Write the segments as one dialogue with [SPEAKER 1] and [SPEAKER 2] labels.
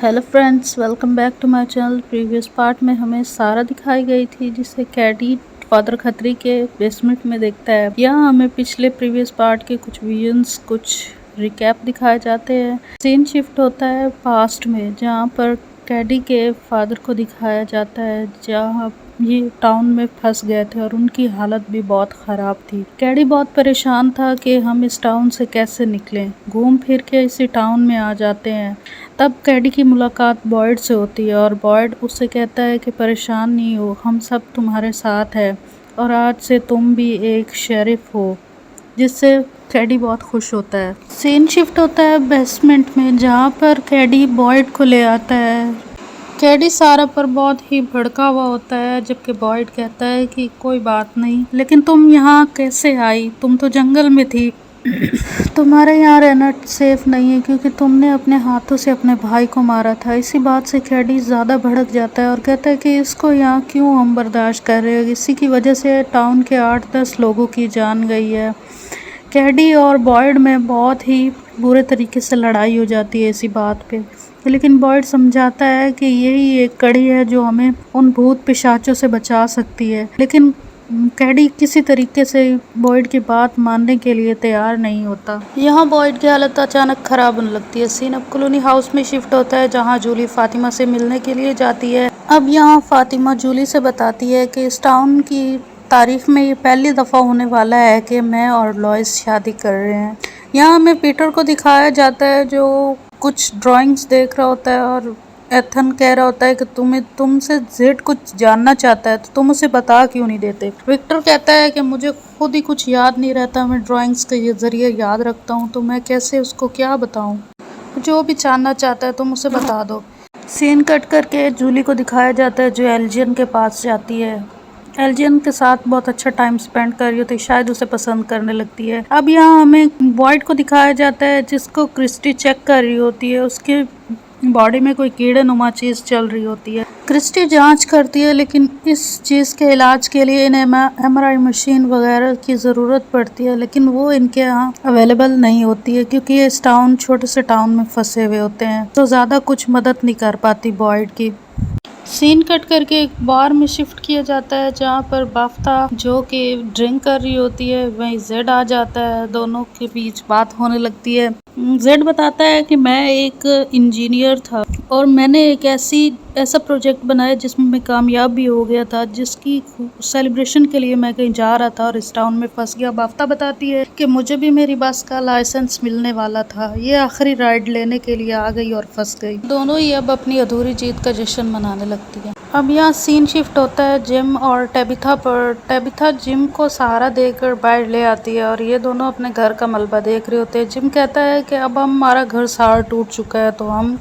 [SPEAKER 1] Hello friends, welcome back to my channel. Previous part में हमें सारा दिखाई गई थी जिसे कैडी फादर खत्री के बेसमेंट में देखता है। यहाँ हमें पिछले प्रीवियस पार्ट के कुछ विजन्स, कुछ रिकैप दिखाए जाते हैं। सीन शिफ्ट होता है पास्ट में, जहाँ पर कैडी के फादर को दिखाया जाता है, जहाँ ये टाउन में फंस गए थे और उनकी हालत भी बहुत ख़राब थी। कैडी बहुत परेशान था कि हम इस टाउन से कैसे निकलें। घूम फिर के इसी टाउन में आ जाते हैं। तब कैडी की मुलाकात बॉयड से होती है और बॉयड उससे कहता है कि परेशान नहीं हो, हम सब तुम्हारे साथ है और आज से तुम भी एक शेरिफ हो, जिससे कैडी बहुत खुश होता है। सीन शिफ्ट होता है बेसमेंट में, जहाँ पर कैडी बॉयड को ले आता है। कैडी सारा पर बहुत ही भड़का हुआ होता है, जबकि बॉयड कहता है कि कोई बात नहीं, लेकिन तुम यहाँ कैसे आई? तुम तो जंगल में थी। तुम्हारे यहाँ रहना सेफ नहीं है क्योंकि तुमने अपने हाथों से अपने भाई को मारा था। इसी बात से कैडी ज़्यादा भड़क जाता है और कहता है कि इसको यहाँ क्यों हम बर्दाश्त कर रहे हैं। इसी की वजह से टाउन के 8-10 लोगों की जान गई है। कैडी और बॉयड में बहुत ही बुरे तरीके से लड़ाई हो जाती है इसी बात पे, लेकिन बॉयड समझाता है कि यही एक कड़ी है जो हमें उन भूत पिशाचों से बचा सकती है। लेकिन कैडी किसी तरीके से बॉयड की बात मानने के लिए तैयार नहीं होता। यहाँ बॉयड की हालत अचानक खराब होने लगती है। सीन अब कॉलोनी हाउस में शिफ्ट होता है, जहाँ जूली फातिमा से मिलने के लिए जाती है। अब यहाँ फातिमा जूली से बताती है कि इस टाउन की तारीख में ये पहली दफ़ा होने वाला है कि मैं और लॉइस शादी कर रहे हैं। यहाँ हमें पीटर को दिखाया जाता है जो कुछ ड्राइंग्स देख रहा होता है और एथन कह रहा होता है कि तुमसे जेड कुछ जानना चाहता है, तो तुम उसे बता क्यों नहीं देते। विक्टर कहता है कि मुझे खुद ही कुछ याद नहीं रहता, मैं ड्राइंग्स के जरिए याद रखता हूँ, तो मैं कैसे उसको क्या बताऊँ। जो भी जानना चाहता है तुम उसे बता दो। सीन कट करके जूली को दिखाया जाता है जो एल्जियन के पास जाती है। एल्जियन के साथ बहुत अच्छा टाइम स्पेंड कर रही होती है, शायद उसे पसंद करने लगती है। अब यहाँ हमें बॉयड को दिखाया जाता है जिसको क्रिस्टी चेक कर रही होती है। उसके बॉडी में कोई कीड़े नुमा चीज़ चल रही होती है। क्रिस्टी जांच करती है, लेकिन इस चीज़ के इलाज के लिए इन्हें MRI मशीन वगैरह की ज़रूरत पड़ती है, लेकिन वो इनके यहाँ अवेलेबल नहीं होती है क्योंकि ये इस टाउन, छोटे से टाउन में फंसे हुए होते हैं, तो ज़्यादा कुछ मदद नहीं कर पाती बॉयड की। सीन कट करके एक बार में शिफ्ट किया जाता है, जहाँ पर बाफ्ता जो कि ड्रिंक कर रही होती है, वहीं जेड आ जाता है। दोनों के बीच बात होने लगती है। जेड बताता है कि मैं एक इंजीनियर था और मैंने एक ऐसा प्रोजेक्ट बनाया जिसमें मैं कामयाब भी हो गया था, जिसकी सेलिब्रेशन के लिए मैं कहीं जा रहा था और इस टाउन में फंस गया। बाफ्ता बताती है कि मुझे भी मेरी बस का लाइसेंस मिलने वाला था, ये आखिरी राइड लेने के लिए आ गई और फंस गई। दोनों ही अब अपनी अधूरी जीत का जश्न मनाने लगती है। अब यहाँ सीन शिफ्ट होता है जिम और टेबिथा पर। टेबिथा जिम को सहारा देकर बाहर ले आती है और ये दोनों अपने घर का मलबा देख रहे होते हैं। जिम कहता है कि अब हमारा घर सारा टूट चुका है, तो हम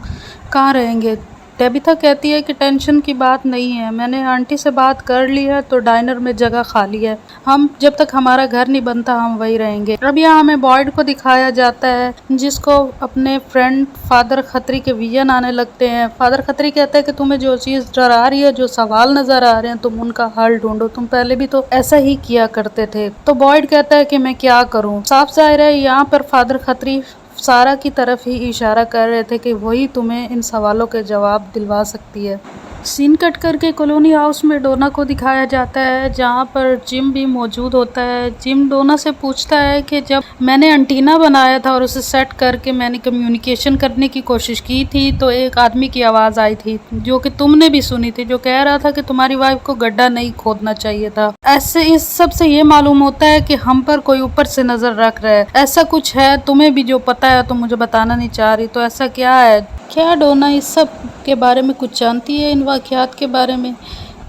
[SPEAKER 1] कहाँ रहेंगे। टेबिथा कहती है कि टेंशन की बात नहीं है, मैंने आंटी से बात कर ली है, तो डाइनर में जगह खाली है, हम जब तक हमारा घर नहीं बनता हम वही रहेंगे। अब यहाँ हमें बॉयड को दिखाया जाता है जिसको अपने फ्रेंड फादर खत्री के विजन आने लगते हैं। फादर खत्री कहता है कि तुम्हें जो चीज़ डरा रही है, जो सवाल नजर आ रहे हैं, तुम उनका हल ढूंढो, तुम पहले भी तो ऐसा ही किया करते थे। तो बॉयड कहता है कि मैं क्या करूँ। साफ जाहिर है यहाँ पर फादर खत्री सारा की तरफ ही इशारा कर रहे थे कि वही तुम्हें इन सवालों के जवाब दिलवा सकती है। सीन कट करके कॉलोनी हाउस में डोना को दिखाया जाता है, जहाँ पर जिम भी मौजूद होता है। जिम डोना से पूछता है कि जब मैंने एंटीना बनाया था और उसे सेट करके मैंने कम्युनिकेशन करने की कोशिश की थी, तो एक आदमी की आवाज़ आई थी जो कि तुमने भी सुनी थी, जो कह रहा था कि तुम्हारी वाइफ को गड्ढा नहीं खोदना चाहिए था। ऐसे इस सब से ये मालूम होता है कि हम पर कोई ऊपर से नज़र रख रहा है। ऐसा कुछ है, तुम्हें भी जो पता है तो मुझे बताना नहीं चाह रही, तो ऐसा क्या है? क्या डोना इस सब के बारे में कुछ जानती है, इन वाक़यात के बारे में?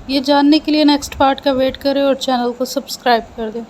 [SPEAKER 1] ये जानने के लिए नेक्स्ट पार्ट का वेट करें और चैनल को सब्सक्राइब कर दें।